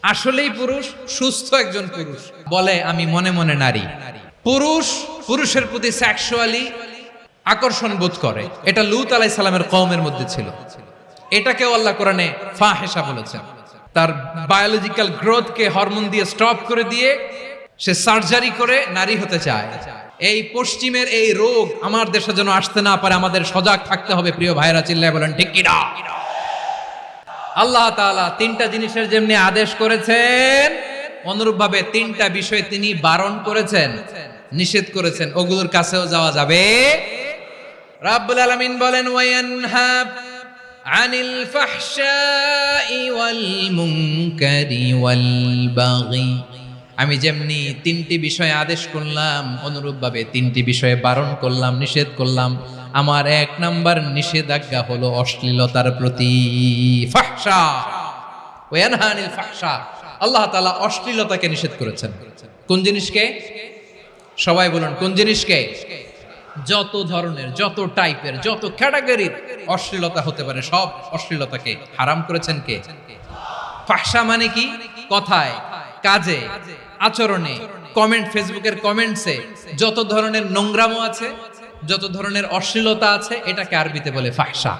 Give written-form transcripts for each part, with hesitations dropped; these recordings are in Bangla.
আসলেই পুরুষ, সুস্থ একজন পুরুষ বলে আমি মনে মনে নারী। পুরুষ পুরুষের প্রতি সেক্সুয়ালি আকর্ষণ বোধ করে, এটা লূত আলাইহিস সালামের কওমের মধ্যে ছিল। এটাকেও আল্লাহ কোরআনে ফাহিশা বলেছেন। তার বায়োলজিক্যাল গ্রোথকে হরমোন দিয়ে স্টপ করে দিয়ে সে সার্জারি করে নারী হতে চায়। এই পশ্চিমের এই রোগ আমার দেশে যেন আসতে না পারে, আমাদের সজাগ থাকতে হবে। প্রিয় ভাইরা, চিল্লায় বলেন ঠিক কিনা? আল্লাহ তাআলা তিনটা জিনিসের যেমনি আদেশ করেছেন, অনুরূপভাবে তিনটা বিষয় তিনি বারণ করেছেন, নিষেধ করেছেন। ওগুলোর কাছেও যাওয়া যাবে। রাব্বুল আলামিন বলেন ওয়ায়ানহা আনিল ফাহশাই ওয়াল মুনকারি ওয়াল বাগি। আমি যেমনি তিনটি বিষয়ে আদেশ করলাম, অনুরূপভাবে তিনটি বিষয়ে বারণ করলাম, নিষেধ করলাম। আমার এক নাম্বার নিষেধাজ্ঞা হলো অশ্লীলতার প্রতি। ফাহশা ওয়ায়ানহা আনিল ফাহশা, আল্লাহ তাআলা অশ্লীলতাকে নিষেধ করেছেন। কোন জিনিসকে? সবাই বলুন কোন জিনিসকে? যত ধরনের, যত টাইপের, যত ক্যাটাগরির অশ্লীলতা হতে পারে সব অশ্লীলতাকে হারাম করেছেন কে? ফাহশা মানে কি? কথায়, কাজে, আচরণে, কমেন্ট, ফেসবুকের কমেন্টসে যত ধরনের নোংরামো আছে, যত ধরনের অশ্লীলতা আছে, এটাকে আরবিতে বলে ফাহশা।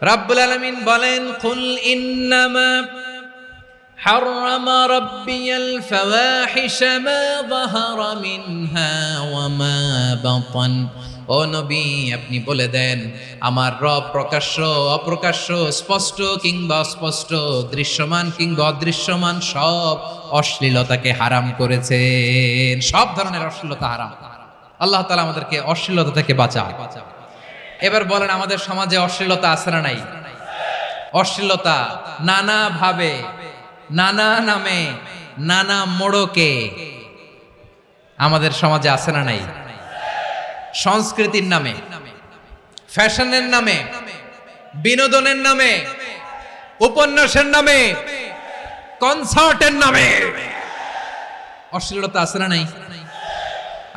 রাব্বুল আলামিন বলেন কুল ইন্নামা حرم ربي الفواحش ما ظهر منها وما بطن। ও নবী, আপনি বলে দেন আমার রব প্রকাশ্য অপ্রকাশ্য, স্পষ্ট কিংবা অস্পষ্ট, দৃশ্যমান কিংবা অদৃশ্যমান সব অশ্লীলতাকে হারাম করেছেন। সব ধরনের অশ্লীলতা হারাম। আল্লাহ তাআলা আমাদেরকে অশ্লীলতা থেকে বাঁচান। এবার বলেন আমাদের সমাজে অশ্লীলতা আছে না নাই? অশ্লীলতা নানা ভাবে, নানা নামে, নানা মোড়কে আমাদের সমাজে আছে না নাই? সংস্কৃতির নামে, ফ্যাশনের নামে, বিনোদনের নামে, উপন্যাসের নামে, কনসার্টের নামে অশ্লীলতা আছে না নাই?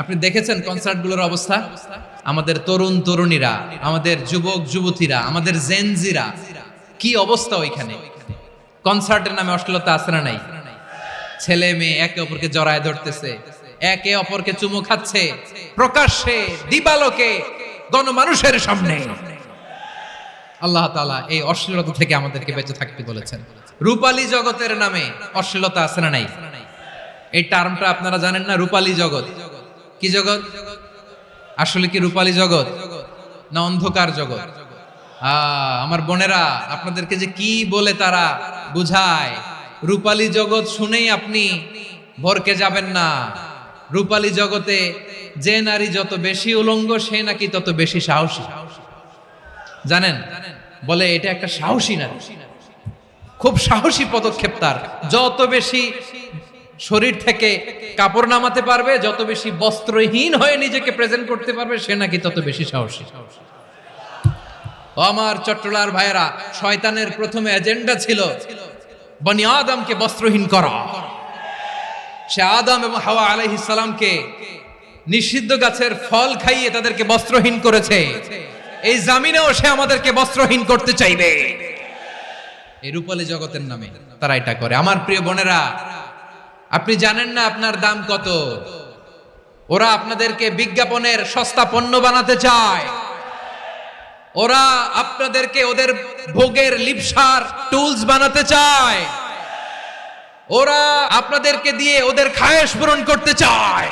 আপনি দেখেছেন কনসার্টগুলোর অবস্থা? আমাদের তরুণ তরুণীরা, আমাদের যুবক যুবতীরা, আমাদের জেনজিরা, কি অবস্থা ওইখানে? কনসার্টের নামে অশ্লীলতা আছে না নাই? ছেলে মেয়ে একে অপরকে জড়ায় ধরতেছে, একে অপরকে চুমু খাচ্ছে, প্রকাশ্যে, দিবালোকে, গণমানুষের সামনে। আল্লাহ তাআলা এই অশ্লীলতা থেকে আমাদেরকে বেঁচে থাকতে বলেছেন। রূপালী জগতের নামে অশ্লীলতা আছে না নাই? এই টার্মটা আপনারা জানেন না? রূপালী জগৎ কি জগৎ? আসলে কি রূপালী জগৎ না অন্ধকার জগৎ? আমার বোনেরা, আপনাদেরকে যে কি বলে তারা বুঝায়, রূপালী জগৎ শুনেই আপনি ভরকে যাবেন না। রূপালী জগতে যে নারী যত বেশি উলঙ্গ, সে নাকি তত বেশি সাহসী। জানেন? বলে এটা একটা সাহসী নারী, খুব সাহসী পদক্ষেপ তার। যত বেশি শরীর থেকে কাপড় নামাতে পারবে, যত বেশি বস্ত্রহীন হয়ে নিজেকে প্রেজেন্ট করতে পারবে, সে নাকি তত বেশি সাহসী। আমার চট্টলার ভাইয়েরা, শয়তানের প্রথমে এজেন্ডা ছিল বনি আদমকে বস্ত্রহীন করা। সে আদম এবং হাওয়া আলাইহিস সালামকে নিষিদ্ধ গাছের ফল খাইয়ে তাদেরকে বস্ত্রহীন করেছে। এই জামিনেও সে আমাদেরকে বস্ত্রহীন করতে চাইবে। এই রূপালী জগতের নামে তারা এটা করে। আমার প্রিয় বোনেরা, আপনি জানেন না আপনার দাম কত? ওরা আপনাদেরকে বিজ্ঞাপনের সস্তা পণ্য বানাতে চায়। ওরা আপনাদেরকে ওদের ভোগের লিপসার টুলস বানাতে চায়। ওরা আপনাদেরকে দিয়ে ওদের খায়েশ পূরণ করতে চায়।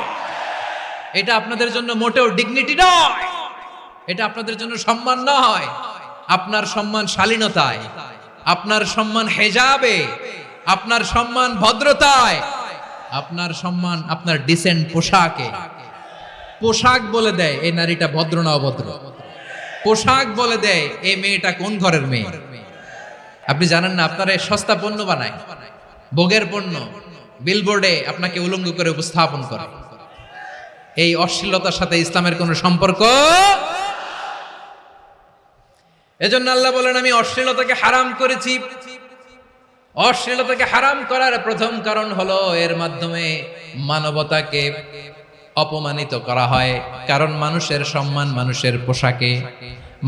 এটা আপনাদের জন্য মোটেও ডিগনিটি নয়, এটা আপনাদের জন্য সম্মান নয়। আপনার সম্মান শালীনতায়, আপনার সম্মান হেজাবে, আপনার সম্মান ভদ্রতায়, আপনার সম্মান আপনার ডিসেন্ট পোশাকে। পোশাক বলে দেয় এই নারীটা ভদ্র না অভদ্র। পোশাক বলে দেয় এই মেয়েটা কোন ঘরের মেয়ে। আপনি জানেন না? আপনারা সস্তা পণ্য বানায়, ভোগের পণ্য, বিলবোর্ডে আপনাকে উলঙ্গ করে উপস্থাপন করে। এই অশ্লীলতার সাথে ইসলামের কোনো সম্পর্ক। এজন্য আল্লাহ বলেন আমি অশ্লীলতাকে হারাম করেছি। অশ্লীলতাকে হারাম করার প্রথম কারণ হলো এর মাধ্যমে মানবতাকে অপমানিত করা হয়। কারণ মানুষের সম্মান মানুষের পোশাকে।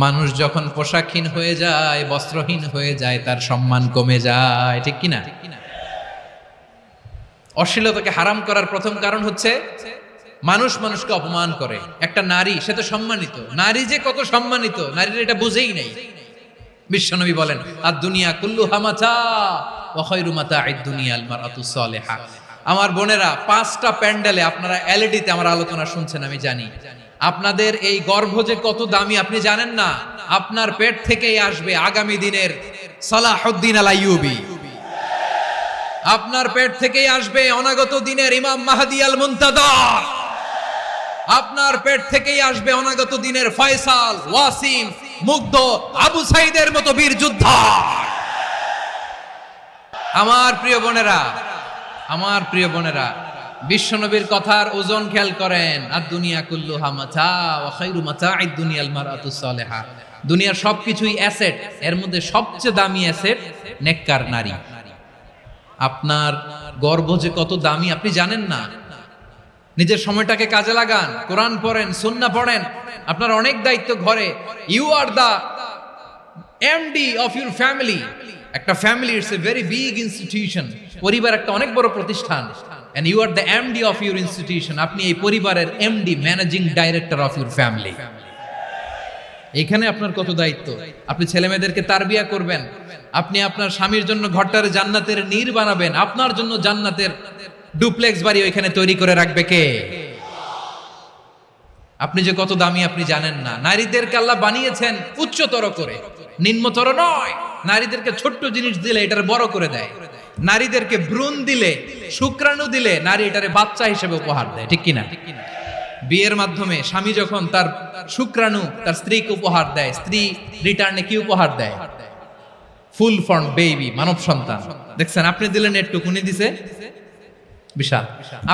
মানুষ যখন পোশাকহীন হয়ে যায়, বস্ত্রহীন হয়ে যায়, তার সম্মান কমে যায়। ঠিক কিনা? অশ্লীলতাকে হারাম করার প্রথম কারণ হচ্ছে মানুষ মানুষকে অপমান করে। একটা নারী, সে তো সম্মানিত, নারী যে কত সম্মানিত নারীরা এটা বুঝেই নাই। বিশ্বনবী বলেন, আর দুনিয়া কুল্লুহা মাতা ওয়া খায়রু মাতা'আদ দুনিয়া আল মারআতু সালিহা। আমার বোনেরা, 5টা প্যান্ডেলে আপনারা এলইডিতে আমার আলোচনা শুনছেন, আমি জানি। আপনাদের এই গর্ভ যে কত দামি আপনি জানেন না। আপনার পেট থেকেই আসবে আগামী দিনের সালাহুদ্দিন আল আইয়ুবী। আপনার পেট থেকেই আসবে অনাগত দিনের ইমাম মাহদী আল মুনতাযর। আপনার পেট থেকেই আসবে অনাগত দিনের ফয়সাল, ওয়াসিম, মুগ্ধ, আবু সাইদের মতো বীর যোদ্ধা। আমার প্রিয় বোনেরা, আমার প্রিয় বোনেরা, বিশ্বনবীর কথার ওজন খেয়াল করেন। আর দুনিয়া কুল্লুহা মাতা ওয়া খায়রু মাতা'আদ দুনিয়া আল মারআতু সালিহা। দুনিয়ার সবকিছুই অ্যাসেট, এর মধ্যে সবচেয়ে দামি অ্যাসেট নেককার নারী। আপনার গর্ভ যে কত দামি আপনি জানেন না। নিজের সময়টাকে কাজে লাগান, কোরআন পড়েন, সুন্নাহ পড়েন। আপনার অনেক দায়িত্ব ঘরে। You are the MD of your family. একটা family it's a very big institution. পরিবার একটা অনেক বড় প্রতিষ্ঠান। And you are the MD of your institution. আপনি এই পরিবারের MD, managing director of your family. এখানে আপনার কত দায়িত্ব। আপনি ছেলে মেয়েদেরকে তারবিয়া করবেন। আপনি আপনার স্বামীর জন্য ঘরটার জান্নাতের নীর বানাবেন। আপনার জন্য জান্নাতের ডুপ্লেক্স বাড়ি ওইখানে তৈরি করে রাখবে কে? আপনি যে কত দামি আপনি জানেন না। নারীদেরকে আল্লাহ বানিয়েছেন উচ্চতর করে, নিম্নতর নয়। নারীদেরকে ছোট্ট জিনিস দিলে এটারে বড় করে দেয়। নারীদেরকে ভ্রূণ দিলে, শুক্রাণু দিলে নারী এটারে বাচ্চা হিসেবে উপহার দেয়, ঠিক কিনা? বিয়ের মাধ্যমে স্বামী যখন তার শুক্রাণু তার স্ত্রীকে উপহার দেয়, স্ত্রী রিটার্নে কি উপহার দেয়? ফুল ফর্ম বেবি, মানব সন্তান। দেখছেন, আপনি দিলেন একটুকুনি, দিছে বিশাল।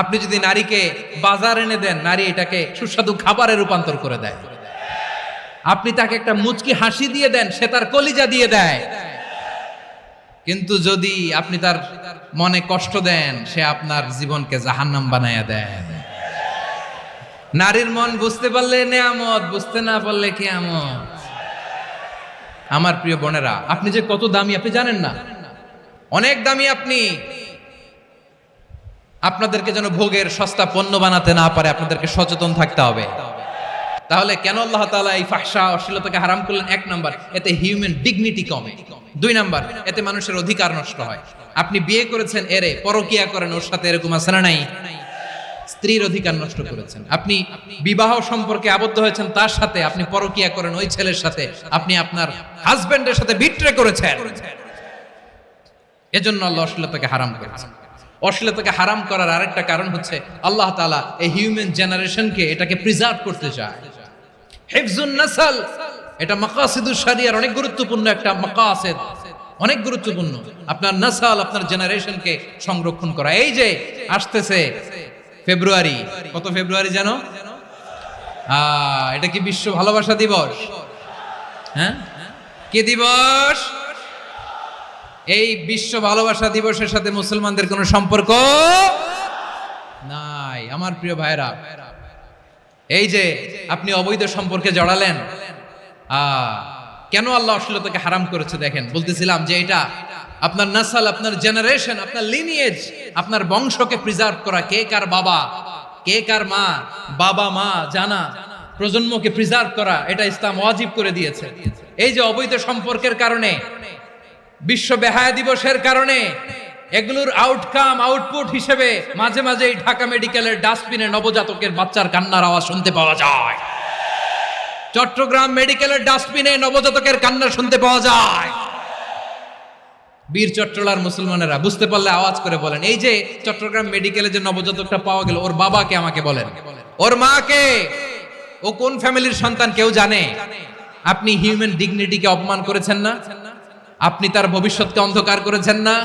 আপনি যদি নারীকে বাজার এনে দেন, নারী এটাকে সুস্বাদু খাবারে রূপান্তর করে দেয়। আপনি তাকে একটা মুচকি হাসি দিয়ে দেন, সে তার কলিজা দিয়ে দেয়। কিন্তু যদি আপনি তার মনে কষ্ট দেন, সে আপনার জীবনকে জাহান্নাম বানায়া দেয়। নারীর মন বুঝতে পারলে নেয়ামত, বুঝতে না পারলে কিয়ামত। আমার প্রিয় বোনেরা, আপনি যে কত দামি আপনি জানেন না। অনেক দামি আপনি। আপনাদেরকে যেন ভোগের সস্তা পণ্য বানাতে না পারে, আপনাদেরকে সচেতন থাকতে হবে। তাহলে কেন আল্লাহ তাআলা এই ফাহশা, অশ্লীলতাকে হারাম করলেন? 1 নাম্বার, এতে হিউম্যান ডিগনিটি কমে। 2 নাম্বার, এতে মানুষের অধিকার নষ্ট হয়। আপনি বিয়ে করেছেন, এরে পরকিয়া করেন, ওর সাথে এরকম আছে না নাই? স্ত্রীর অধিকার নষ্ট করেছেন। আপনি বিবাহ সম্পর্কে আবদ্ধ হয়েছেন তার সাথে, আপনি পরকিয়া করেন ওই ছেলের সাথে, আপনি আপনার হাজবেন্ডের সাথে বিট্রে করেছেন। এজন্য আল্লাহ অশ্লীলতাকে হারাম করেছেন। অশ্লীলতাকে হারাম করার আরেকটা কারণ হচ্ছে আল্লাহ তাআলা এই হিউম্যান জেনারেশনকে এটাকে প্রিজার্ভ করতে চায়। হিফজুন নাসল, এটা মাকাসিদুশ শরিয়ার অনেক গুরুত্বপূর্ণ একটা মাকাসিদ, অনেক গুরুত্বপূর্ণ। আপনার নাসল, আপনার জেনারেশনকে সংরক্ষণ করা। এই যে আসতেছে ফেব্রুয়ারি, কত ফেব্রুয়ারি জানো? এটা কি বিশ্ব ভালোবাসা দিবস? হ্যাঁ, কি দিবস? এই বিশ্ব ভালোবাসা দিবসের সাথে মুসলমানদের কোনো সম্পর্ক নাই। আমার প্রিয় ভাইরা, এই যে আপনি অবৈধ সম্পর্কে জড়ালেন, কেন আল্লাহ অশ্লীলতাকে হারাম করেছে দেখেন। বলতেছিলাম যে এটা আপনার নাসল, আপনার জেনারেশন, আপনার লিনিয়েজ, আপনার বংশকে প্রিজার্ভ করা। কে কার বাবা, কে কার মা, বাবা মা জানা, প্রজন্মকে প্রিজার্ভ করা, এটা ইসলাম ওয়াজিব করে দিয়েছে। এই যে অবৈধ সম্পর্কের কারণে, বিশ্ব বেহায়া দিবসের কারণে, এগুলোর আউটকাম, আউটপুট হিসেবে মাঝে মাঝে ঢাকা মেডিকেলের ডাস্টবিনে নবজাতকের বাচ্চার কান্নার আওয়াজ শুনতে পাওয়া যায়। চট্টগ্রাম মেডিকেলের ডাস্টবিনে নবজাতকের কান্না শুনতে পাওয়া যায়। বীর চট্টলার মুসলমানেরা বুঝতে পারলে আওয়াজ করে বলেন, এই যে চট্টগ্রাম মেডিকেলে যে নবজাতকটা পাওয়া গেল, ওর বাবাকে আমাকে বলেন, ওর মাকে, ও কোন ফ্যামিলির সন্তান কেউ জানে? আপনি হিউম্যান ডিগনিটিকে অপমান করেছেন না? আপনি তার ভবিষ্যৎকে অন্ধকার করেছেন না?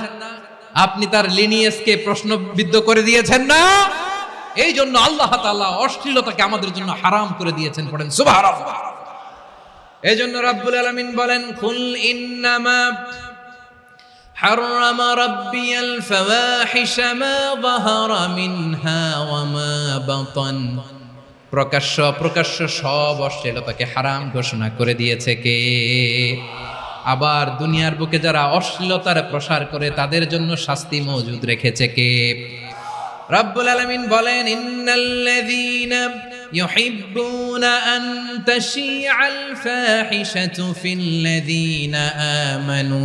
আপনি তার লিনিয়েজকে প্রশ্নবিদ্ধ করে দিয়েছেন না? এই জন্য আল্লাহ তাআলা অশ্লীলতাকে আমাদের জন্য হারাম করে দিয়েছেন। পড়েন সুবহানাল্লাহ। এই জন্য রাব্বুল আলামিন বলেন, কুল ইন্নামা হারামা রাব্বিয়াল ফাওয়াহিশা মা যাহারা মিনহা ওয়া মা বাতান। প্রকাশ্য অপ্রকাশ্য সব অশ্লীলতাকে হারাম ঘোষণা করে দিয়েছে কে? আবার দুনিয়ার বুকে যারা অশ্লীলতার প্রসার করে তাদের জন্য শাস্তি মজুদ রেখেছে কে? রব্বুল আলামিন বলেন ইন্নাল্লাযীনা ইউহিব্বুনা আন তাশিআল ফাহিশাতু ফিল্লাযীনা আমানু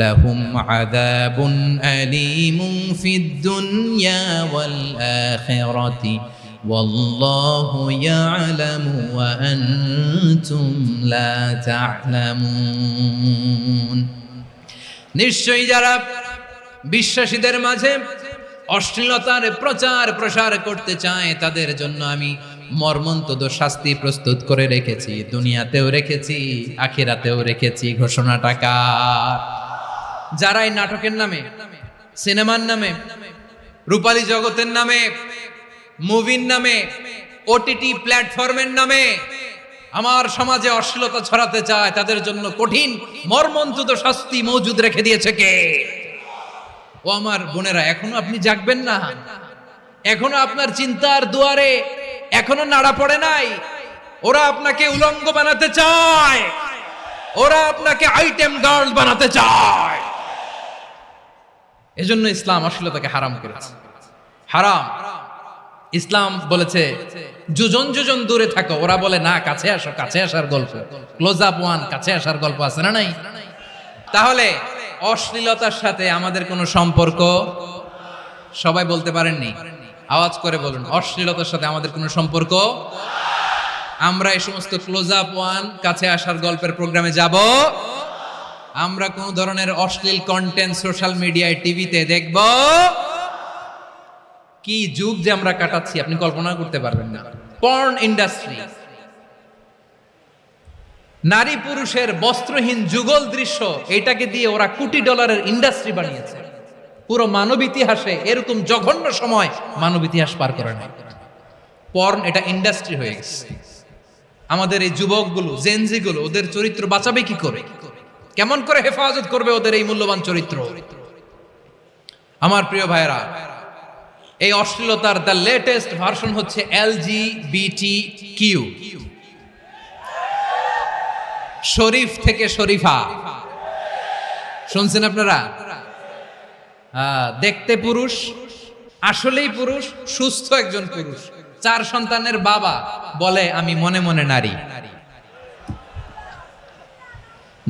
লাহুম আযাবুন আলীমুন ফিদ দুনিয়া ওয়াল আখিরাতি ওয়াল্লাহু ইয়ালামু ওয়া আনতুম লা তা'লামুন। নিশ্চয়ই যারা বিশ্বাসীদের মাঝে অশ্লীলতার প্রচার প্রসার করতে চায় তাদের জন্য আমি মর্মন্তুদ শাস্তি প্রস্তুত করে রেখেছি, দুনিয়াতেও রেখেছি, আখিরাতেও রেখেছি। ঘোষণাটা কার? যারা এই নাটকের নামে, সিনেমার নামে, রূপালী জগতের নামে, মুভির নামে, ওটিটি প্ল্যাটফর্মের নামে আমার সমাজে অশ্লীলতা ছড়াতে চায় তাদের জন্য কঠিন মর্মন্তুদ শাস্তি মজুদ রেখে দিয়েছে কে? ও আমার বোনেরা, এখনো আপনি জাগবেন না? এখনো আপনার চিন্তার দুয়ারে এখনো নাড়া পড়ে নাই? ওরা আপনাকে উলঙ্গ বানাতে চায়, ওরা আপনাকে আইটেম গার্ল বানাতে চায়। এজন্য ইসলাম অশ্লীলতাকে হারাম করেছে। হারাম। ইসলাম বলেছে যোজন যোজন দূরে থাকো, ওরা বলে না কাছে আসো, কাছে আসার গল্প, ক্লোজ আপ ওয়ান, কাছে আসার গল্প আছে না নাই? তাহলে অশ্লীলতার সাথে আমাদের কোনো সম্পর্ক? সবাই বলতে পারেননি, আওয়াজ করে বলুন, অশ্লীলতার সাথে আমাদের কোনো সম্পর্ক? আমরা এই সমস্ত ক্লোজ আপ ওয়ান, কাছে আসার গল্পের প্রোগ্রামে যাব? আমরা কোন ধরনের অশ্লীল কন্টেন্ট সোশ্যাল মিডিয়ায়, টিভিতে দেখব? কি যুগ যে আমরা কাটাচ্ছি আপনি কল্পনা করতে পারবেন না। পর্ন ইন্ডাস্ট্রি, নারী পুরুষের বস্ত্রহীন যুগল দৃশ্য, এটাকে দিয়ে ওরা কোটি ডলারের ইন্ডাস্ট্রি বানিয়েছে। পুরো মানব ইতিহাসে এরকম জঘন্য সময় মানব ইতিহাস পার করে নাই। পর্ন এটা ইন্ডাস্ট্রি হয়ে গেছে। আমাদের এই যুবকগুলো, জেনজিগুলো, ওদের চরিত্র বাঁচাবে কি করে? কেমন করে হেফাজত করবে ওদের এই মূল্যবান চরিত্র? আমার প্রিয় ভাইরা, এই অশ্লীলতার দ্য লেটেস্ট ভার্সন হচ্ছে LGBTQ, শরীফ থেকে শরীফা। শুনছেন আপনারা? দেখতে পুরুষ, আসলেই পুরুষ, সুস্থ একজন পুরুষ, 4 সন্তানের বাবা, বলে আমি মনে মনে নারী।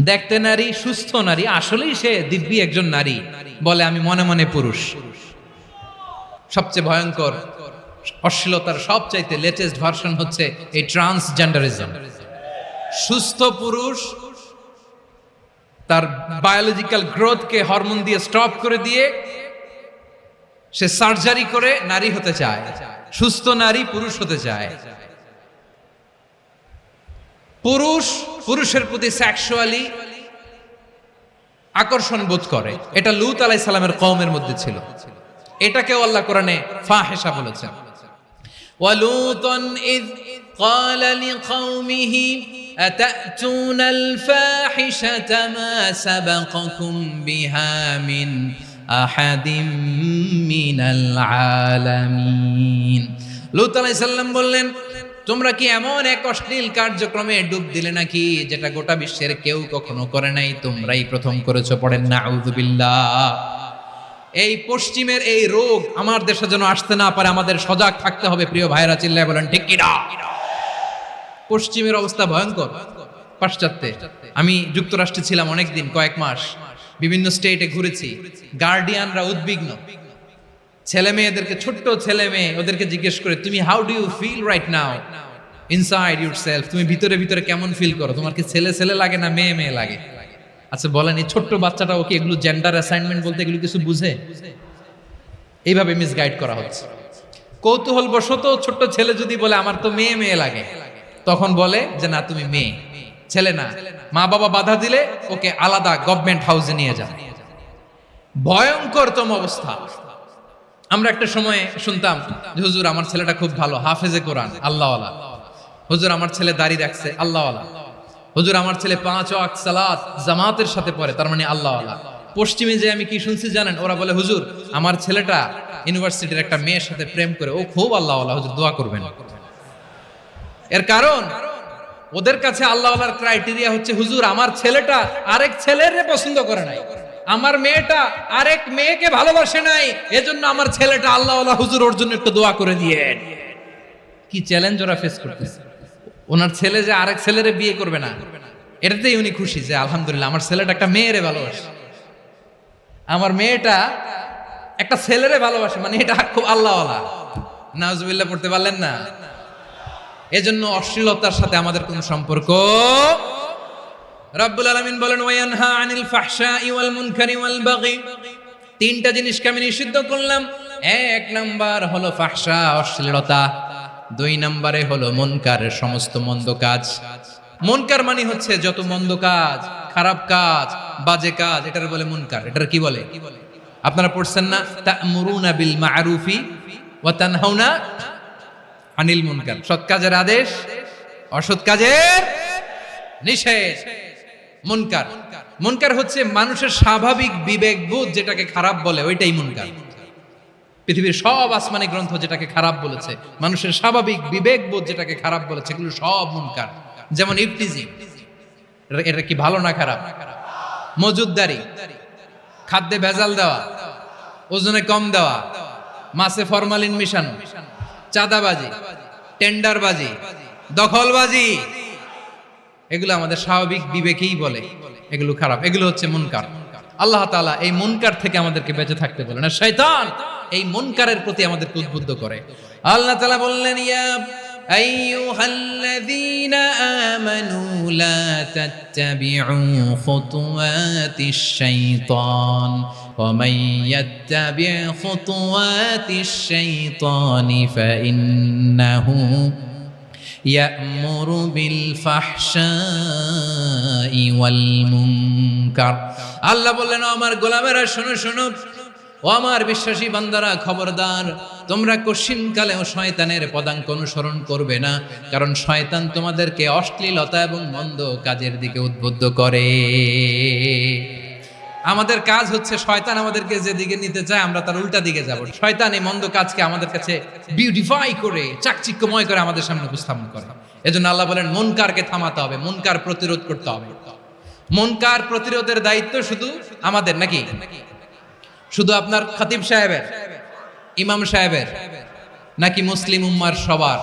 দেখতে নারী, সুস্থ নারী, আসলেই সে দিব্যি একজন নারী, বলে আমি মনে মনে পুরুষ। সবচেয়ে ভয়ঙ্কর অশ্লীলতার সবচাইতে লেটেস্ট ভার্সন হচ্ছে এই ট্রান্সজেন্ডারিজম। সুস্থ পুরুষ তার বায়োলজিক্যাল গ্রোথকে হরমোন দিয়ে স্টপ করে দিয়ে সে সার্জারি করে নারী হতে চায়। সুস্থ নারী পুরুষ হতে চায়। পুরুষ পুরুষের প্রতি সেক্সুয়ালি আকর্ষণ বোধ করে। এটা লূত আলাইহিস সালামের কওমের মধ্যে ছিল। এটাকেও আল্লাহ কোরআনে ফাহিশা বলেছেন। ওয়ালুতান ইয ক্বালা লিকাওমিহি আতা'তুনাল ফাহিশাতা মা সাবাকাকুম বিহা মিন আহাদিম মিনাল আলামিন। লূত আলাইহিস সালাম বললেন, তোমরা কি এমন এক অশ্লীল কার্যক্রমে ডুব দিলে নাকি যেটা গোটা বিশ্বের কেউ কখনো করে নাই, তোমরাই প্রথম করেছো? পড়েন নাউযুবিল্লাহ। এই পশ্চিমের এই রোগ আমার দেশে যেন আসতে না পারে, আমাদের সজাগ থাকতে হবে। প্রিয় ভাইরা চিল্লায় বলেন ঠিক কি না? পশ্চিমের অবস্থা ভয়ঙ্কর। পাশ্চাত্যে, আমি যুক্তরাষ্ট্রে ছিলাম অনেকদিন, কয়েক মাস, বিভিন্ন স্টেটে ঘুরেছি। গার্ডিয়ানরা উদ্বিগ্ন, ছেলে মেয়েদেরকে, ছোট্ট ছেলে মেয়ে, ওদেরকে জিজ্ঞেস করে, তুমি how do you feel right now inside yourself? তুমি ভিতরে ভিতরে কেমন ফিল করো? তোমার কি ছেলে ছেলে লাগে না মেয়ে মেয়ে লাগে? আচ্ছা বলেন, এই ছোট্ট বাচ্চাটা ওকে এগুলো জেন্ডার অ্যাসাইনমেন্ট বলতে এগুলো কিছু বুঝে? এইভাবে মিসগাইড করা হচ্ছে। কৌতূহল বশত ছোট্ট ছেলে যদি বলে আমার তো মেয়ে মেয়ে লাগে, তখন বলে যে না তুমি মেয়ে, ছেলে না। মা বাবা বাধা দিলে ওকে আলাদা গভর্নমেন্ট হাউসে নিয়ে যায়। ভয়ঙ্করতম অবস্থা। আমরা একটা সময় শুনতাম যে হুজুর আমার ছেলেটা খুব ভালো, হাফেজে কোরআন, আল্লাহওয়ালা। হুজুর আমার ছেলে দাড়ি রাখছে, আল্লাহওয়ালা। হুজুর আমার ছেলে 5 ওয়াক্ত সালাত জামাতের সাথে পড়ে, তার মানে আল্লাহওয়ালা। পশ্চিমে যে আমি কি শুনছি জানেন? ওরা বলে হুজুর আমার ছেলেটা ইউনিভার্সিটির একটা মেয়ের সাথে প্রেম করে, ও খুব আল্লাহওয়ালা, হুজুর দোয়া করবেন। এর কারণ ওদের কাছে আল্লাহওয়ালার ক্রাইটেরিয়া হচ্ছে হুজুর আমার ছেলেটা আরেক ছেলের পছন্দ করে নাই, আমার মেয়েটা আরেক মেয়েকে ভালোবাসে নাই, এজন্য আমার ছেলেটা আল্লাহওয়ালা হুজুর ওর জন্য একটু দোয়া করে দিয়েন। কি চ্যালেঞ্জ ওরা ফেস করতেছে। ওনার ছেলে যে আরেক ছেলেরে বিয়ে করবে না, এটাতেই উনি খুশি যে আলহামদুলিল্লাহ আমার ছেলেটা একটা মেয়েরে ভালোবাসে, আমার মেয়েটা একটা ছেলেরে ভালোবাসে, মানে এটা খুব আল্লাহওয়ালা। নাউজুবিল্লাহ পড়তে পারলেন না? এজন্য অশ্লীলতার সাথে আমাদের কোনো সম্পর্ক। রব্বুল আলামিন বলেন ওয়ায়ানহা আনিল ফাহশাই ওয়াল মুনকারি ওয়াল বাগি, তিনটা জিনিসকে আমি নিষিদ্ধ করলাম। এক নাম্বার হলো ফাহশা, অশ্লীলতা। দুই নম্বরে হলো মুনকারের সমস্ত মন্দ কাজ। মুনকার মানে হচ্ছে যত মন্দ কাজ, খারাপ কাজ, বাজে কাজ, এটার বলে মুনকার। এটার কি বলে? আপনারা পড়ছেন না, তা'মুরুনা বিল মা'রুফি ওয়া তানহাউনা আনিল মুনকার। সৎ কাজের আদেশ, অসৎ কাজের নিষেধ। মুনকার, মুনকার হচ্ছে মানুষের স্বাভাবিক বিবেকবোধ যেটাকে খারাপ বলে, ওইটাই মুনকার। পৃথিবীর সব আসমানি গ্রন্থ যেটাকে খারাপ বলেছে, মানুষের স্বাভাবিক বিবেকবোধ যেটাকে খারাপ বলেছে, এগুলো সব মুনকার। যেমন ইফতিজিং, এটা কি ভালো না খারাপ? মজুদদারি, খাদ্যে ভেজাল দেওয়া, ওজনে কম দেওয়া, মাছে ফরমালিন মিশানো, চাঁদাবাজি, টেন্ডারবাজি, দখলবাজি, এগুলো আমাদের স্বাভাবিক বিবেকেই বলে এগুলো খারাপ, এগুলো হচ্ছে মুনকার। আল্লাহ তাআলা এই মুনকার থেকে আমাদেরকে বেঁচে থাকতে বলেন, আর শয়তান এই মুনকারের প্রতি আমাদেরকে উদ্বুদ্ধ করে। আল্লাহ তাআলা বললেন, ইয়া আইয়ুহাল্লাযীনা আমানু লা তাত্তাবিউ খুতুওয়াতিশ শাইতান ওয়া মান ইয়াত্তাবি' খুতুওয়াতিশ শাইতানি ফাইন্নাহু ইয়া'মুরু বিল ফাহশাই ওয়াল মুনকার। আল্লাহ বললেন, আমার গোলামেরা শোনো শোনো, ও আমার বিশ্বাসী বান্দারা খবরদার, তোমরা কশিনকালেও শয়তানের পদাঙ্ক অনুসরণ করবে না, কারণ শয়তান তোমাদেরকে অশ্লীলতা এবং মন্দ কাজের দিকে উদ্বুদ্ধ করে। আমাদের কাজ হচ্ছে শয়তান আমাদেরকে যেদিকে নিতে চায় আমরা তার উল্টা দিকে যাব। শয়তান এই মন্দ কাজকে আমাদের কাছে বিউটিফাই করে, চাকচিক্যময় করে আমাদের সামনে উপস্থাপন করে। এজন্য আল্লাহ বলেন মুনকারকে থামাতে হবে, মুনকার প্রতিরোধ করতে হবে। মুনকার প্রতিরোধের দায়িত্ব শুধু আমাদের নাকি? শুধু আপনার খতিব সাহেবের, ইমাম সাহেবের, নাকি মুসলিম উম্মার সবার?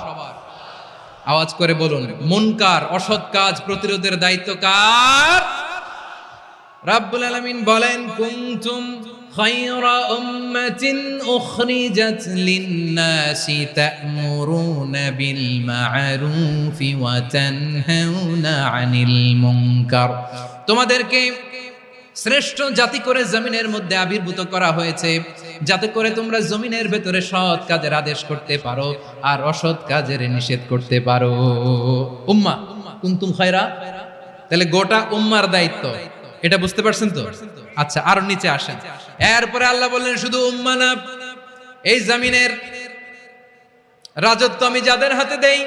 আওয়াজ করে বলুন, মুনকার অসৎ কাজ প্রতিরোধের দায়িত্ব কার? রাব্বুল আলামিন বলেন, কুনতুম খায়রা উম্মাতিন উখরিজাত লিন-নাসি তা'মুরুনা বিল মা'রুফি ওয়া তানহাউনা আনিল মুনকার। তোমাদেরকে শ্রেষ্ঠ জাতি করে জমিনের মধ্যে আবির্ভূত করা হয়েছে, যাতে করে তোমরা জমিনের ভেতরে সৎ কাজের আদেশ করতে পারো আর অসৎ কাজের নিষেধ করতে পারো। উম্মাহ, কুনতুম খায়রা, তাহলে গোটা উম্মার দায়িত্ব, এটা বুঝতে পারছেন তো? আচ্ছা, আরো নিচে আসেন। এরপরে আল্লাহ বললেন, শুধু উম্মাহ না, এই জমিনের রাজত্ব আমি যাদের হাতে দেই,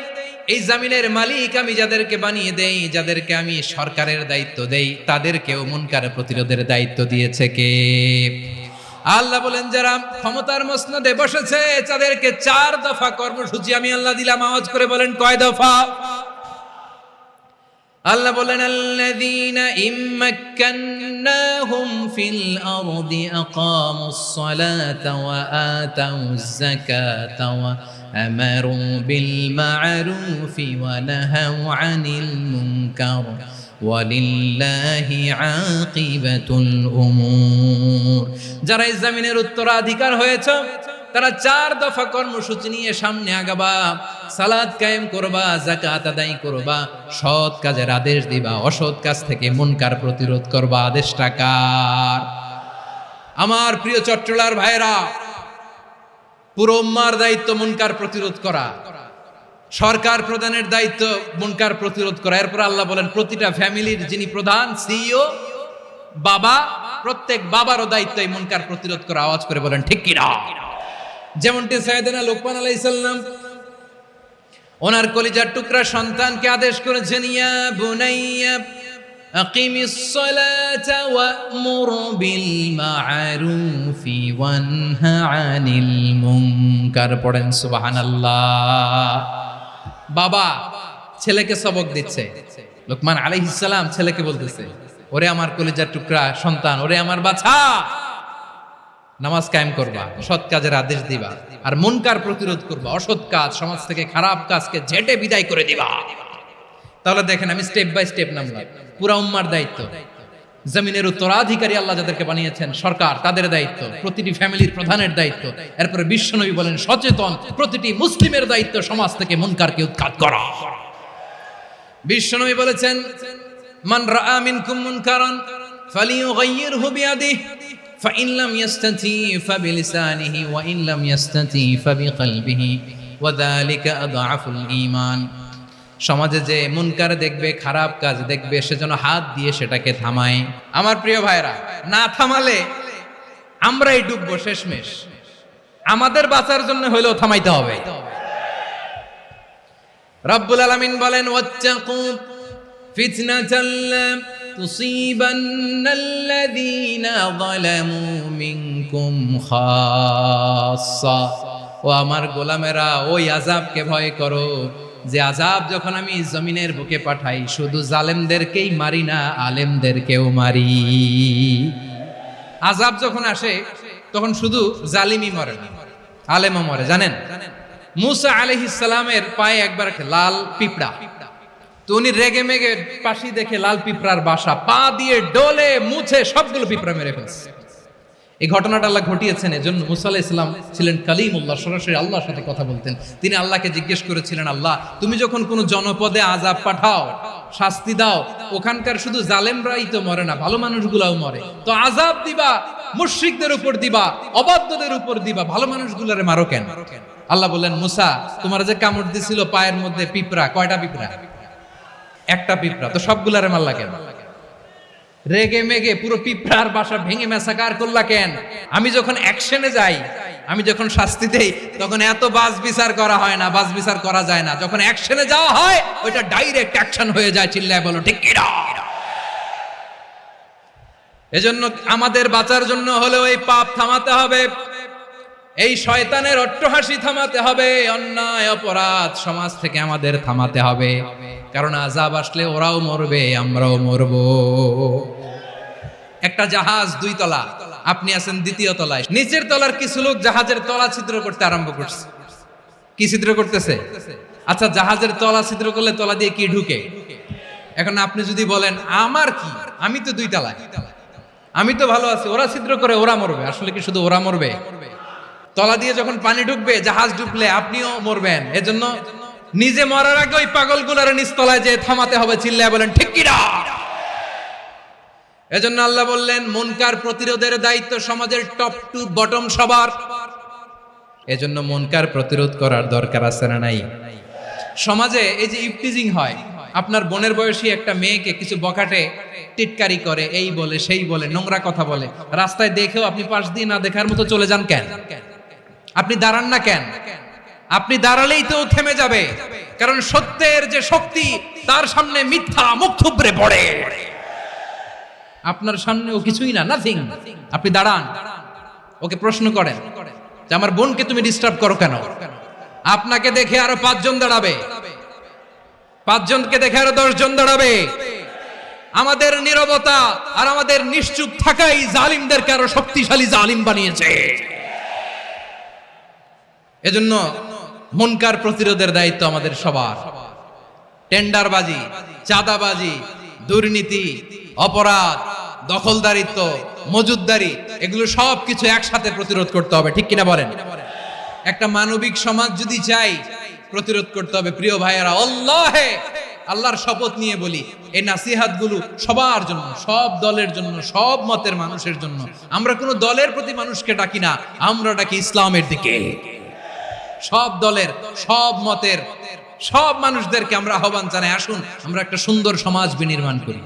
এই জমিনের মালিক আমি যাদেরকে বানিয়ে দেই, যাদেরকে আমি সরকারের দায়িত্ব দেই, তাদেরকেও মুনকার প্রতিরোধের দায়িত্ব দিয়েছে কে? আল্লাহ বলেন, যারা ক্ষমতার মসনদে বসেছে তাদেরকে 4 দফা কর্মসূচি আমি আল্লাহ দিলাম। আওয়াজ করে বলেন, কয় দফা? আল্লাহ বলেন, আল্লাযীনা ইম্মাক্কান্নাহুম ফিল আরদি আকামুস সালাতা ওয়া আতাউয যাকাতা ওয়া আমারু বিল মা'রুফি ওয়া নাহাউ আনিল মুনকার ওয়ালিল্লাহি আকিবাতুল উমুর। যারা এই জমিনের উত্তরাধিকার হয়েছে তারা 4 দফা কর্মসূচি নিয়ে সামনে আগাবা। সালাত কায়েম করবা, যাকাত আদায় করবা, সৎ কাজের আদেশ দিবা, অসৎ কাজ থেকে মুনকার প্রতিরোধ করবা। আদেশটা কার? আমার প্রিয় চট্টলার ভাইরা, পুরো উম্মার দায়িত্ব মুনকার প্রতিরোধ করা, সরকার প্রধানের দায়িত্ব মুনকার প্রতিরোধ করা। এরপর আল্লাহ বলেন, প্রতিটা ফ্যামিলির যিনি প্রধান, সিইও, বাবা, প্রত্যেক বাবারও দায়িত্ব এই মুনকার প্রতিরোধ করা। আওয়াজ করে বলেন ঠিক কিনা? যেমনটি সাইয়েদনা লোকমান আলাইহিস সালাম ওনার কলিজার টুকরা সন্তানকে আদেশ করেছেন, ইয়া বুনাইয়া আকিমিস সালাতা ওয়া'মুর বিল মা'রুফি ওয়ানহা আনিল মুনকার। পড়েন সুবহানাল্লাহ। বাবা ছেলেকে সবক দিচ্ছে, লোকমান আলাইহিস সালাম ছেলেকে বলতেছে, ওরে আমার কলিজার টুকরা সন্তান, ওরে আমার বাছা, নামাজ কায়েম করবা, সৎ কাজের আদেশ দিবা, আর মুনকার প্রতিরোধ করবা, অসৎ কাজ, সমাজ থেকে খারাপ কাজকে ঝেঁটে বিদায় করে দিবা। তাহলে দেখেন আমি স্টেপ বাই স্টেপ নামলাম। পুরা উম্মার দায়িত্ব, জমিনের উত্তরাধিকারী আল্লাহ যাদেরকে বানিয়েছেন সরকার, তাদের দায়িত্ব, প্রতিটি ফ্যামিলির প্রধানের দায়িত্ব, এরপরে বিশ্বনবী বলেন সচেতন প্রতিটি মুসলিমের দায়িত্ব সমাজ থেকে মুনকারকে উৎখাত করা। বিশ্বনবী বলেছেন মান রাআ মিনকুম মুনকারান ফালিয়ুগাইয়িরহু বিয়াদিহি ফাইন লাম ইয়াস্তাতি ফাবিলিসানিহি ওয়া ইন লাম ইয়াস্তাতি ফাবিকলবিহি ওয়া যালিকা আযআফুল ঈমান। সমাজে যে মুনকার দেখবে, খারাপ কাজ দেখবে, সেজন্য হাত দিয়ে সেটাকে থামায়। আমার প্রিয় ভাইরা, না থামালে আমরাই ডুববো শেষমেশ। আমাদের বাঁচার জন্য হইলেও থামাইতে হবে। রব্বুল আলামিন বলেন ওয়াত্তাকু ফিতনাতাল লা তুসিবান্নাল্লাযীনা যালামু মিনকুম খাসসা। ও আমার গোলামেরা, ওই আযাবকে ভয় করো যে আযাব যখন আমি জমিনের বুকে পাঠাই শুধু জালেমদেরকেই মারি না, আলেমদেরকেও মারি। আযাব যখন আসে তখন শুধু জালিমই মরে না, আলেমও মরে। জানেন মুসা আলাইহিস সালামের পায়ে একবার একটা লাল পিঁপড়া, তো উনি রেগে মেগে পাশি দেখে লাল পিঁপড়ার বাসা, পা দিয়ে ডলে মুছে সবগুলো পিঁপড়া মেরে ফেলছে। এই ঘটনাটা আল্লাহ ঘটিয়েছেন এজন্য মুসা আলাইহিস সালাম ছিলেন কালিমুল্লাহ, সরাসরি আল্লাহর সাথে কথা বলতেন। তিনি আল্লাহকে জিজ্ঞেস করেছিলেন, আল্লাহ তুমি যখন কোনো জনপদে আযাব পাঠাও, শাস্তি দাও, ওখানকার শুধু জালেমরাই তো মরে না, ভালো মানুষগুলাও মরে, তো আযাব দিবা মুশরিকদের উপর দিবা, অবাধ্যদের উপর দিবা, ভালো মানুষগুলোরে মারো কেন? আল্লাহ বললেন মুসা তোমার যে কামড় দিছিল পায়ের মধ্যে পিঁপড়া, কয়টা পিঁপড়া? একটা পিঁপড়া, তো সবগুলারে মারলা কেন? রেগে মেগে পুরো পিঁপড়ার বাসা ভেঙে মেসাকার করলা কেন? আমি যখন অ্যাকশনে যাই, আমি যখন শাস্তি দেই, তখন এত বাজ বিচার করা হয় না, বাজ বিচার করা যায় না। যখন অ্যাকশনে যাওয়া হয় ওইটা ডাইরেক্ট অ্যাকশন হয়ে যায়। চিল্লায় বলো ঠিক কিনা? এজন্য আমাদের বাঁচার জন্য হলে ওই পাপ থামাতে হবে, এই শয়তানের অট্টহাসি থামাতে হবে, অন্যায় অপরাধ সমাজ থেকে আমাদের থামাতে হবে। কারণ আযাব আসলে ওরাও মরবে, আমরাও মরব। একটা জাহাজ 2 তলা, আপনি আছেন 2য় তলায়, নিচের তলার কিছু লোক জাহাজের তলা ছিদ্র করতে আরম্ভ করছে। কি ছিদ্র করতেছে? আচ্ছা জাহাজের তলা ছিদ্র করলে তলা দিয়ে কি ঢুকে? এখন আপনি যদি বলেন আমার কি, আমি তো 2 তলায়, আমি তো ভালো আছি, ওরা ছিদ্র করে ওরা মরবে, আসলে কি শুধু ওরা মরবে? তলা দিয়ে যখন পানি ঢুকবে, জাহাজ ঢুকলে আপনিও মরবেন। এজন্য নিজে মরার আগে ওই পাগলগুলোর নিচতলায় যে থামাতে হবে। চিল্লায় বলেন ঠিক কিনা? এজন্য আল্লাহ বললেন মুনকার প্রতিরোধের দায়িত্ব সমাজের টপ টু বটম সবার। এজন্য মুনকার প্রতিরোধ করার দরকার আছে না নাই? সমাজে এই যে ইফটিজিং হয়, আপনার বোনের বয়সী একটা মেয়েকে কিছু বখাটে টিটকারি করে, এই বলে সেই বলে, নোংরা কথা বলে, রাস্তায় দেখেও আপনি পাশ দিয়ে না দেখার মতো চলে যান কেন? আপনি দাঁড়ান না কেন? আপনি দাঁড়ালেই তো থেমে যাবে, কারণ সত্যের যে শক্তি তার সামনে মিথ্যা মুখ থুবড়ে পড়ে। আপনার সামনে ও কিছুই না, নাথিং। আপনি দাঁড়ান, ওকে প্রশ্ন করেন যে আমার বোনকে তুমি ডিস্টার্ব করো কেন? আপনাকে দেখে আরো 5 জন দাঁড়াবে, 5 জনকে দেখে আরো 10 জন দাঁড়াবে। আমাদের নীরবতা আর আমাদের নিশ্চুপ থাকাই জালিমদেরকে আরো শক্তিশালী জালিম বানিয়েছে। এজন্য মুনকার প্রতিরোধের দায়িত্ব আমাদের সবার। টেন্ডারবাজি, চাঁদাবাজি, দুর্নীতি, অপরাধ, দখলদারিত্ব, মজুদদারি, এগুলো সব কিছু একসাথে প্রতিরোধ করতে হবে। ঠিক কিনা বলেন? একটা মানবিক সমাজ যদি চাই, প্রতিরোধ করতে হবে। প্রিয় ভাইয়েরা, আল্লাহর শপথ নিয়ে বলি, এই নাসিহাত গুলো সবার জন্য, সব দলের জন্য, সব মতের মানুষের জন্য। আমরা কোনো দলের প্রতি মানুষকে ডাকি না, আমরা ডাকি ইসলামের দিকে। সব দলের, সব মতের, সব মানুষদেরকে আমরা আহ্বান জানাই, আসুন আমরা একটা সুন্দর সমাজ বিনির্মাণ করি।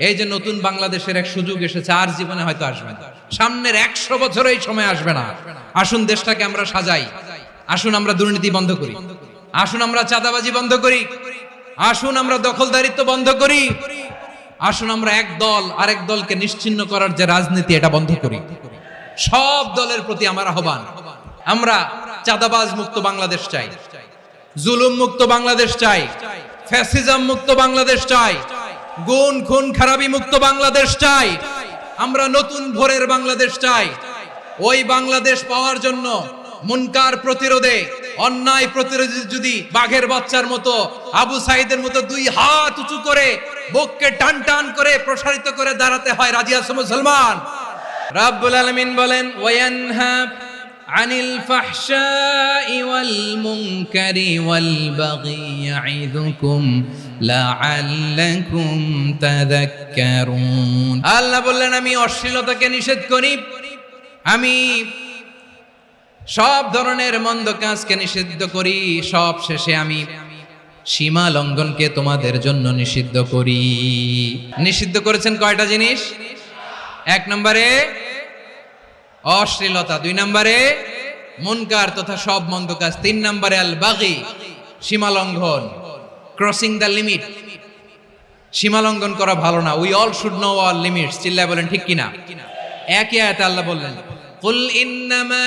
এই যে নতুন বাংলাদেশের এক সুযোগ এসেছে, আর জীবনে হয়তো আসবে না, সামনের 100 বছর এই সময় আসবে না। আসুন দেশটাকে আমরা সাজাই, আসুন আমরা দুর্নীতি বন্ধ করি, আসুন আমরা চাঁদাবাজি বন্ধ করি, আসুন আমরা দখলদারিত্ব বন্ধ করি, আসুন আমরা এক দল আরেক দলকে নিশ্চিহ্ন করার যে রাজনীতি, এটা বন্ধ করি। সব দলের প্রতি আমার আহ্বান, আমরা চাঁদাবাজ মুক্ত বাংলাদেশ চাই, জুলুম মুক্ত বাংলাদেশ চাই, ফ্যাসিজম মুক্ত বাংলাদেশ চাই, গুণ খুন খারাপি মুক্ত বাংলাদেশ চাই। আমরা নতুন ভোরের বাংলাদেশ চাই। ওই বাংলাদেশ পাওয়ার জন্য মুনকার প্রতিরোধে, অন্যায় প্রতিরোধে যদি বাঘের বাচ্চার মতো, আবু সাইদের মতো দুই হাত উঁচু করে বুককে টান টান করে প্রসারিত করে দাঁড়াতে হয়, রাজি আছো মুসলমান? রাব্বুল আলামিন বলেন, ওয়ায়ানহা আনিল ফাহশাই ওয়াল মুনকারি ওয়াল বাগি ইয়াইযুকুম লাআল্লাকুম তাযাক্কারুন। আল্লাহ বললেন, আমি অশ্লীলতাকে নিষেধ করি, আমি সব ধরনের মন্দ কাজকে নিষিদ্ধ করি, সব শেষে আমি সীমা লঙ্ঘনকে তোমাদের জন্য নিষিদ্ধ করি। নিষিদ্ধ করেছেন কয়টা জিনিস? 1 নম্বরে অশ্লীলতা, 2 নম্বরে মুনকার তথা সব মন্দ কাজ, 3 নম্বরে আল বাগি, সীমা লঙ্ঘন, ক্রসিং দ্য লিমিট। সীমা লঙ্ঘন করা ভালো না। We all should know our limits. চিল্লায় বলেন ঠিক কিনা? একই আয়াতে আল্লাহ বললেন, কুল ইন্নামা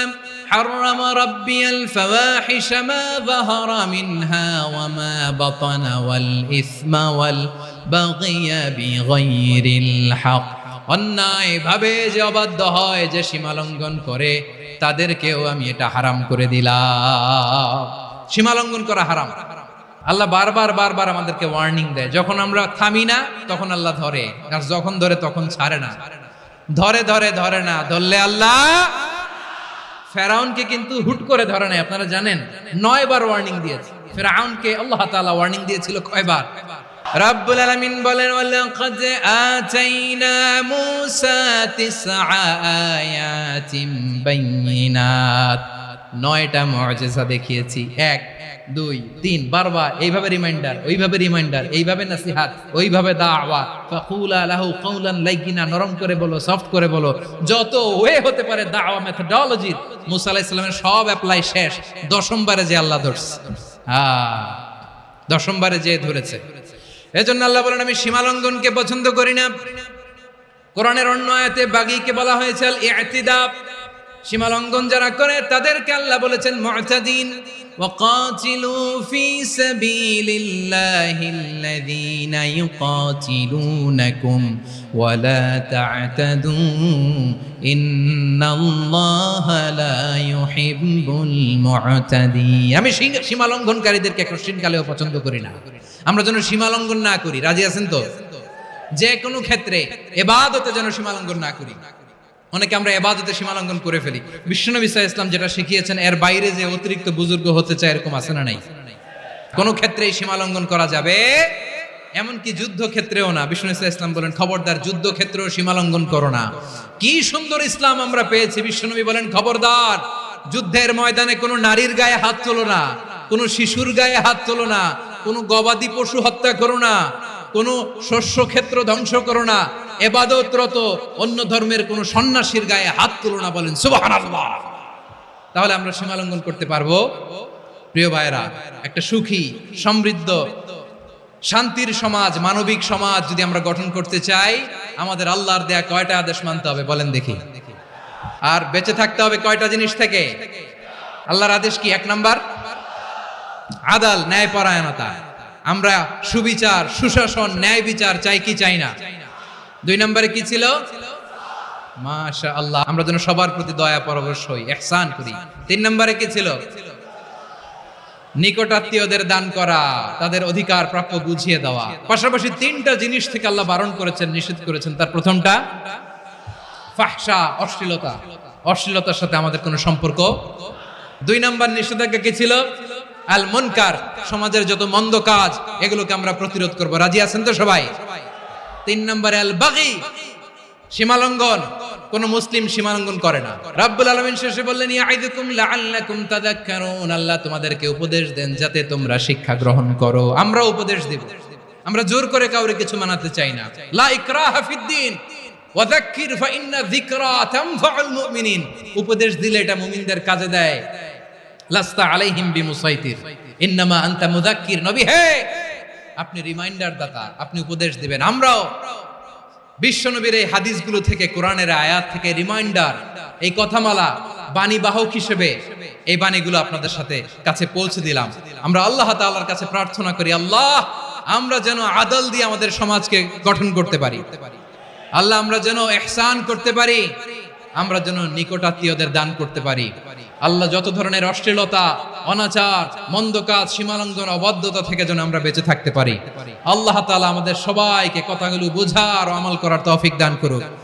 حرم ربي الفواحش ما ظهر منها وما بطن والإثم والبغي بغير الحق। অন্যায় ভাবে যে অবাধ্য হয়, যে সীমা লঙ্ঘন করে, তাদেরকেও আমি এটা হারাম করে দিলাম। সীমা লঙ্ঘন করা হারাম। আল্লাহ বারবার বারবার আমাদেরকে ওয়ার্নিং দেয়। যখন আমরা থামি না তখন আল্লাহ ধরে, আর যখন ধরে তখন ছাড়ে না। ধরে ধরে ধরে না, ধরলে আল্লাহ। ফেরাউনকে কিন্তু হুট করে ধরে নাই, আপনারা জানেন 9 বার ওয়ার্নিং দিয়েছে। ফেরাউনকে আল্লাহ তাআলা ওয়ার্নিং দিয়েছিল কয়বার? রাব্বুল আলামিন বলেন, ওয়ালাকাদ আতাইনা মূসা 9 আয়াতিন বাইয়িনাত। 9টা মুআজিজা দেখিয়েছি। 1 2 3 বারবার এইভাবে রিমাইন্ডার, ওইভাবে রিমাইন্ডার, এইভাবে নসিহত, ওইভাবে দাওয়া। ফাকুলা লাহু কাওলান লাইয়িনা, নরম করে বলো, সফট করে বলো, যত ওয়ে হতে পারে দাওয়া মেথডোলজি। মুসা আলাইহিস সালামের সব অ্যাপ্লাই শেষ। 10ম বারে যে আল্লাহ ধরছে, 10ম বারে যে ধরেছে। এজন্য আল্লাহ বলেন, আমি সীমা লঙ্ঘনকে পছন্দ করি না। কোরআনের অন্য আয়াতে বাগীকে বলা হয়েছে আল ইতিদা। সীমা লঙ্ঘন যারা করে তাদেরকে আল্লাহ বলেছেন মুতাদিন। وقاتلوا في سبيل الله الذين يقاتلونكم ولا تعتدوا إن الله لا يحب المعتدين। আমি সীমা লঙ্ঘনকারীদেরকে কোশ্চিনকালেও পছন্দ করি না। আমরা যেন সীমা লঙ্ঘন না করি। রাজি আছেন তো? যে কোনো ক্ষেত্রে ইবাদতে যেন সীমা লঙ্ঘন না করি। অনেকে আমরা ইবাদতে সীমা লঙ্ঘন করে ফেলি। বিশ্বনবী সাল্লাল্লাহু আলাইহি ওয়াসাল্লাম যেটা শিখিয়েছেন, এর বাইরে যে অতিরিক্ত বুজুর্গ হতে চায়, এরকম আছে না নাই? কোন ক্ষেত্রেই সীমা লঙ্ঘন করা যাবে, এমনকি যুদ্ধ ক্ষেত্রেও না। বিশ্বনবী সাল্লাল্লাহু আলাইহি ওয়াসাল্লাম বলেন, খবরদার যুদ্ধ ক্ষেত্রেও সীমা লঙ্ঘন করো না। কি সুন্দর ইসলাম আমরা পেয়েছি। বিশ্বনবী বলেন, খবরদার যুদ্ধের ময়দানে কোনো নারীর গায়ে হাত তোলো না, কোনো শিশুর গায়ে হাত তোলো না, কোনো গবাদি পশু হত্যা করো না, কোনো শস্য ক্ষেত্র ধ্বংস করো না, ইবাদতরত অন্য ধর্মের কোনো সন্ন্যাসীর গায়ে হাত তুলো না। বলেন সুবহানাল্লাহ। তাহলে আমরা সীমা লঙ্ঘন করতে পারবো? প্রিয় ভাইরা, একটা সুখী, সমৃদ্ধ, শান্তির সমাজ, মানবিক সমাজ যদি আমরা গঠন করতে চাই, আমাদের আল্লাহর দেয়া কয়টা আদেশ মানতে হবে বলেন দেখি? আর বেঁচে থাকতে হবে কয়টা জিনিস থেকে? আল্লাহর আদেশ কি? 1 নাম্বার আদাল, ন্যায়পরায়ণতা। আমরা সুবিচার, সুশাসন, ন্যায় বিচার চাই কি চাই না? 2 নম্বরে কি ছিল? মাশাআল্লাহ, আমরা যেন সবার প্রতি দয়া পরবশ হই, ইহসান করি। 3 নম্বরে কি ছিল? নিকটাত্মীয়দের দান করা, তাদের অধিকার প্রাপ্য বুঝিয়ে দেওয়া। পাশাপাশি 3টা জিনিস থেকে আল্লাহ বারণ করেছেন, নিষেধ করেছেন। তার প্রথমটা ফাহশা, অশ্লীলতা। অশ্লীলতার সাথে আমাদের কোনো সম্পর্ক। 2 নম্বর নিষেধাজ্ঞা কি ছিল? আল মুনকার, সমাজের যত মন্দ কাজ, এগুলোকে আমরা প্রতিরোধ করব। রাজি আছেন তো সবাই? 3 নম্বরে আল বাগী, সীমালঙ্ঘন। কোন মুসলিম সীমালঙ্ঘন করে না। রাব্বুল আলামিন শেষে বললেন, ইয়াইদুকুম লাআল্লাকুম তাযাক্কারুন। আল্লাহ তোমাদেরকে উপদেশ দেন যাতে তোমরা শিক্ষা গ্রহণ করো। আমরা উপদেশ দেব, আমরা জোর করে কাউরে কিছু মানাতে চাই না। লা ইকরাহা ফিদ্দিন ওয়াযাক্কির ফাইন্না যিকরা তানফাউল মুমিনিন। উপদেশ দিলে এটা মুমিনদের কাজে দেয়। লাস্তা আলাইহিম বিমুসাইতির ইন্নামা আনতা মুযাক্কির। নবী হে, আপনি রিমাইন্ডার দাতা, আপনি উপদেশ দিবেন। আমরাও বিশ্বনবীর এই হাদিসগুলো থেকে, কোরআনের আয়াত থেকে রিমাইন্ডার, এই কথামালা, বাণীবাহক হিসেবে এই বাণীগুলো আপনাদের সাথে কাছে পৌঁছে দিলাম। আমরা আল্লাহ তাআলার কাছে প্রার্থনা করি, আল্লাহ আমরা যেন আদল দিয়ে আমাদের সমাজকে গঠন করতে পারি। আল্লাহ আমরা যেন ইহসান করতে পারি, আমরা যেন নিকটাত্মীয়দের দান করতে পারি। আল্লাহ যত ধরনের অশ্লীলতা, অনাচার, মন্দ কাজ, সীমালঙ্ঘন, অবাধ্যতা থেকে যেন আমরা বেঁচে থাকতে পারি। আল্লাহ তাআলা আমাদের সবাইকে কথাগুলো বোঝার ও আমল করার তৌফিক দান করুক।